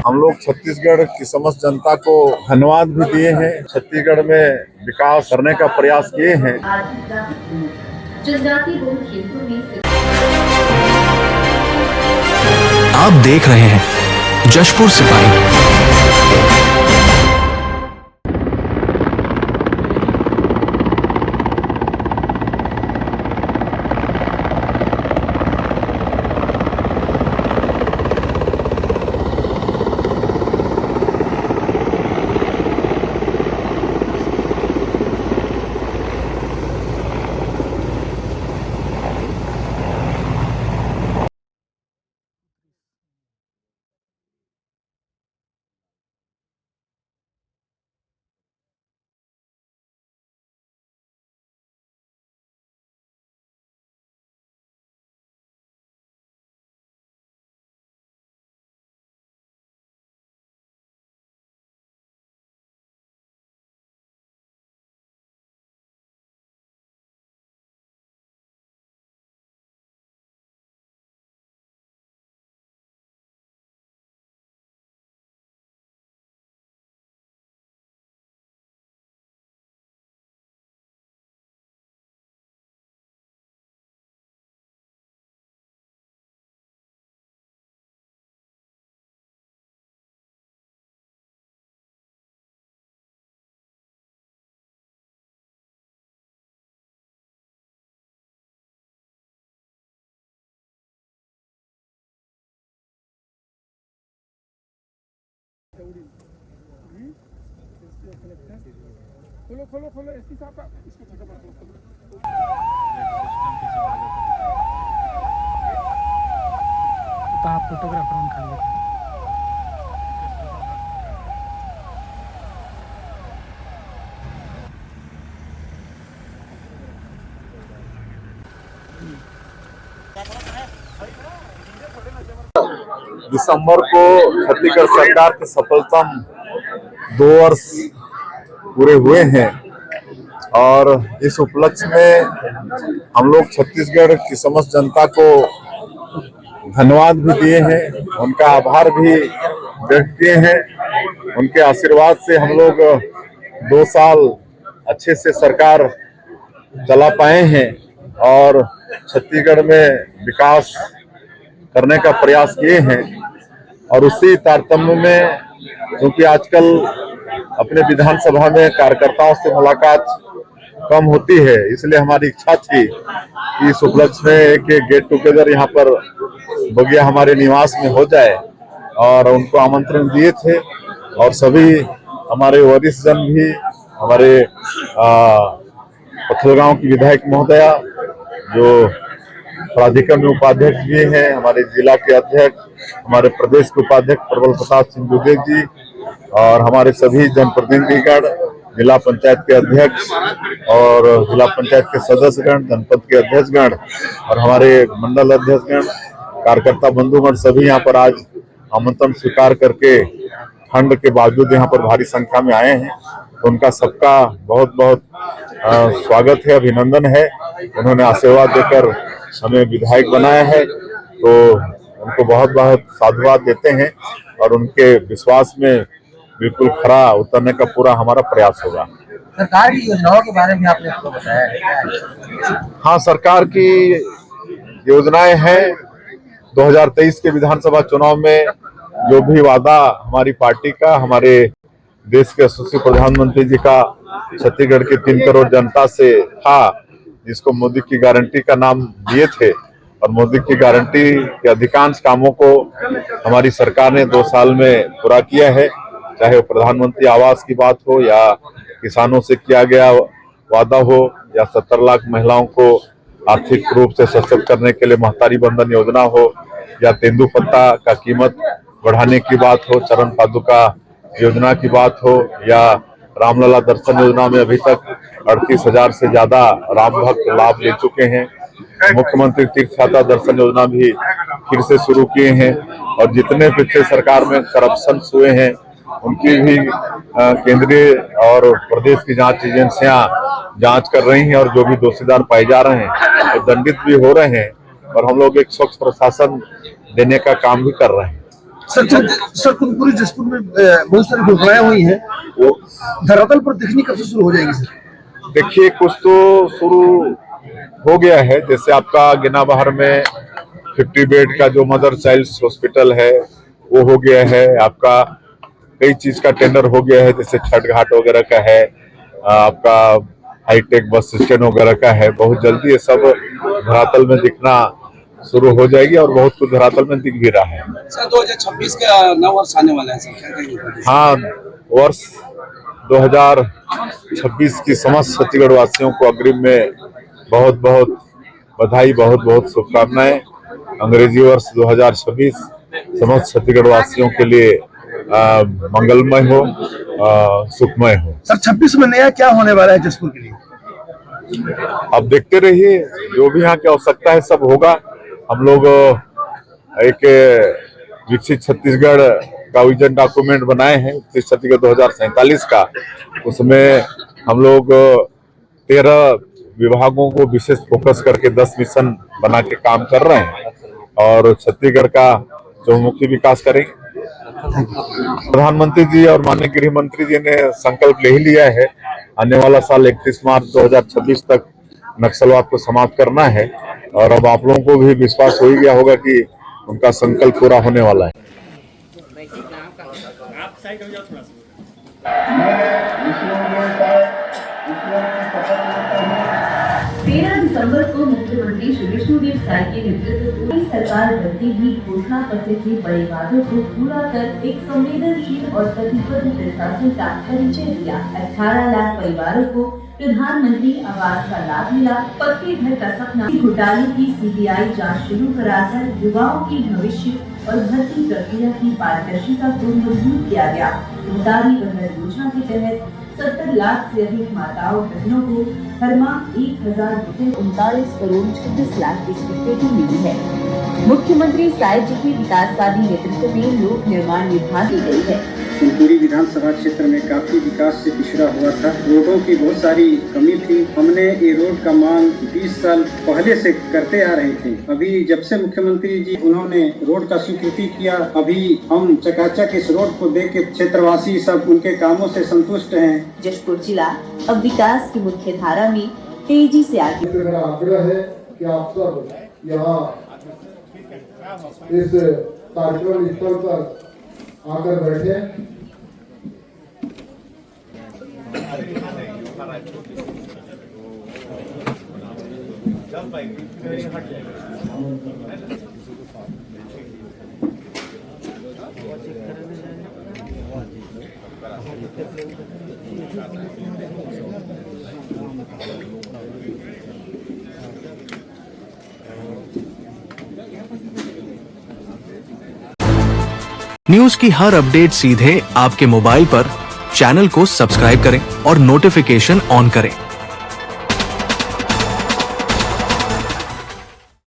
हम लोग छत्तीसगढ़ की समस्त जनता को धन्यवाद भी दिए हैं। छत्तीसगढ़ में विकास करने का प्रयास किए हैं। आप देख रहे हैं जशपुर सिपाही। खोलो खोलो खोलो एसपी साहब का इसको फटाफट खोलो। कहाँ फोटोग्राफर उन खाली दिसंबर को छत्तीसगढ़ सरकार के सफलतम 2 वर्ष पूरे हुए हैं और इस उपलक्ष्य में हम लोग छत्तीसगढ़ की समस्त जनता को धन्यवाद भी दिए हैं, उनका आभार भी व्यक्त किए हैं। उनके आशीर्वाद से हम लोग 2 साल अच्छे से सरकार चला पाए हैं और छत्तीसगढ़ में विकास करने का प्रयास किए हैं। और उसी तारतम्य में क्योंकि आजकल अपने विधानसभा में कार्यकर्ताओं से मुलाकात कम होती है, इसलिए हमारी इच्छा थी कि इस उपलक्ष्य में एक गेट टुगेदर यहाँ पर बगिया हमारे निवास में हो जाए और उनको आमंत्रण दिए थे। और सभी हमारे वरिष्ठ जन भी, हमारे पथलगांव की विधायक महोदया जो प्राधिकरण में उपाध्यक्ष भी हैं, हमारे जिला के अध्यक्ष, हमारे प्रदेश के उपाध्यक्ष प्रबल प्रताप सिंह दुबे जी और हमारे सभी जनप्रतिनिधिगण, जिला पंचायत के अध्यक्ष और जिला पंचायत के सदस्यगण, जनपद के अध्यक्षगण और हमारे मंडल अध्यक्षगण, कार्यकर्ता बंधुगण सभी यहाँ पर आज आमंत्रण स्वीकार करके ठंड के बावजूद यहाँ पर भारी संख्या में आए हैं। तो उनका सबका बहुत बहुत स्वागत है, अभिनंदन है। उन्होंने आशीर्वाद देकर हमें विधायक बनाया है, तो उनको बहुत बहुत साधुवाद देते हैं और उनके विश्वास में बिल्कुल खरा उतरने का पूरा हमारा प्रयास होगा। सरकार की योजनाओं के बारे में आपने इसको बताया। हाँ, सरकार की योजनाएं हैं। 2023 के विधानसभा चुनाव में जो भी वादा हमारी पार्टी का, हमारे देश के यशस्वी प्रधानमंत्री जी का छत्तीसगढ़ के 3 करोड़ जनता से था, जिसको मोदी की गारंटी का नाम दिए थे, और मोदी की गारंटी के अधिकांश कामों को हमारी सरकार ने 2 साल में पूरा किया है। चाहे वो प्रधानमंत्री आवास की बात हो या किसानों से किया गया वादा हो या 70 लाख महिलाओं को आर्थिक रूप से सशक्त करने के लिए महतारी बंधन योजना हो या तेंदुपत्ता का कीमत बढ़ाने की बात हो, चरण पादुका योजना की बात हो या रामलला दर्शन योजना में अभी तक 38,000 से ज्यादा राम भक्त लाभ ले चुके हैं। मुख्यमंत्री तीर्थ यात्रा दर्शन योजना भी फिर से शुरू किए हैं और जितने पिछले सरकार में करप्शन हुए हैं उनकी भी केंद्रीय और प्रदेश की जांच एजेंसियां जांच कर रही हैं और जो भी दोषीदार पाए जा रहे हैं वो दंडित भी हो रहे हैं और हम लोग एक स्वच्छ प्रशासन देने का काम भी कर रहे हैं। सर पूरी जसपुर में बहुत सारी दुर्घटनाएं हुई हैं, वो धरातल पर दिखनी कब से शुरू हो जाएगी सर? देखिए, कुछ तो शुरू हो गया है। जैसे आपका गिना बहार में 50 बेड का जो मदर चाइल्ड हॉस्पिटल है वो हो गया है। आपका कई चीज का टेंडर हो गया है, जैसे छठ घाट वगैरह का है, आपका हाईटेक बस स्टैंड वगैरह का है। बहुत जल्दी ये सब धरातल में दिखना शुरू हो जाएगी और बहुत कुछ धरातल में दिख भी रहा है। सर 2026 का नव वर्ष आने वाला है सर, क्या कहेंगे? हाँ, वर्ष 2026 की समस्त छत्तीसगढ़ वासियों को अग्रिम में बहुत बहुत बधाई, बहुत बहुत शुभकामनाएं। अंग्रेजी वर्ष 2026 समस्त छत्तीसगढ़ वासियों के लिए मंगलमय हो, सुखमय हो। सर 26 में नया क्या होने वाला है जसपुर के लिए? अब देखते रहिए, जो भी यहाँ की आवश्यकता है सब होगा। हम लोग एक विकसित छत्तीसगढ़ का विजन डॉक्यूमेंट बनाए हैं, विकसित छत्तीसगढ़ 2047 का। उसमें हम लोग 13 विभागों को विशेष फोकस करके 10 मिशन बना के काम कर रहे हैं और छत्तीसगढ़ का चहुमुखी विकास करेंगे। प्रधानमंत्री जी और माननीय गृह मंत्री जी ने संकल्प ले ही लिया है, आने वाला साल 31 मार्च 2026 तक नक्सलवाद को समाप्त करना है। और अब आप लोगों को भी विश्वास हो ही गया होगा कि उनका संकल्प पूरा होने वाला है। आप साइड हो जाओ थोड़ा सा। 13 दिसंबर को मुख्यमंत्री श्री विष्णुदेव साय के नेतृत्व में सरकार बनते ही घोषणा पत्र के बड़े वादों को पूरा कर एक संवेदनशील और प्रतिबद्ध प्रशासन का परिचय दिया। 18 लाख परिवारों को प्रधानमंत्री आवास का लाभ मिला। पक्के घर का सपना। घोटालों की सीबीआई जांच शुरू कराकर युवाओं की भविष्य और भर्ती प्रक्रिया की पारदर्शिता को मजबूत किया गया। मुतारी बंधन योजना के तहत 70 लाख से अधिक माताओं बहनों को हर माह 1000 रुपए 39 करोड़ 26 लाख की स्वीकृति मिली है। मुख्यमंत्री साय जी के विकासवादी नेतृत्व में लोक निर्माण विभाग की गई है। शिवपुरी विधानसभा क्षेत्र में काफी विकास से पिछड़ा हुआ था। रोडों की बहुत सारी कमी थी। हमने ये रोड का मांग 20 साल पहले से करते आ रहे थे। अभी जब से मुख्यमंत्री जी उन्होंने रोड का स्वीकृति किया, अभी हम चकाचक इस रोड को देख के क्षेत्रवासी सब उनके कामों से संतुष्ट हैं। जशपुर जिला अब विकास की मुख्य धारा में तेजी से आगे। मेरा आग्रह है कि आप सब यहाँ इस कार्यक्रम स्थल पर आकर बैठे। न्यूज की हर अपडेट सीधे आपके मोबाइल पर चैनल को सब्सक्राइब करें और नोटिफिकेशन ऑन करें।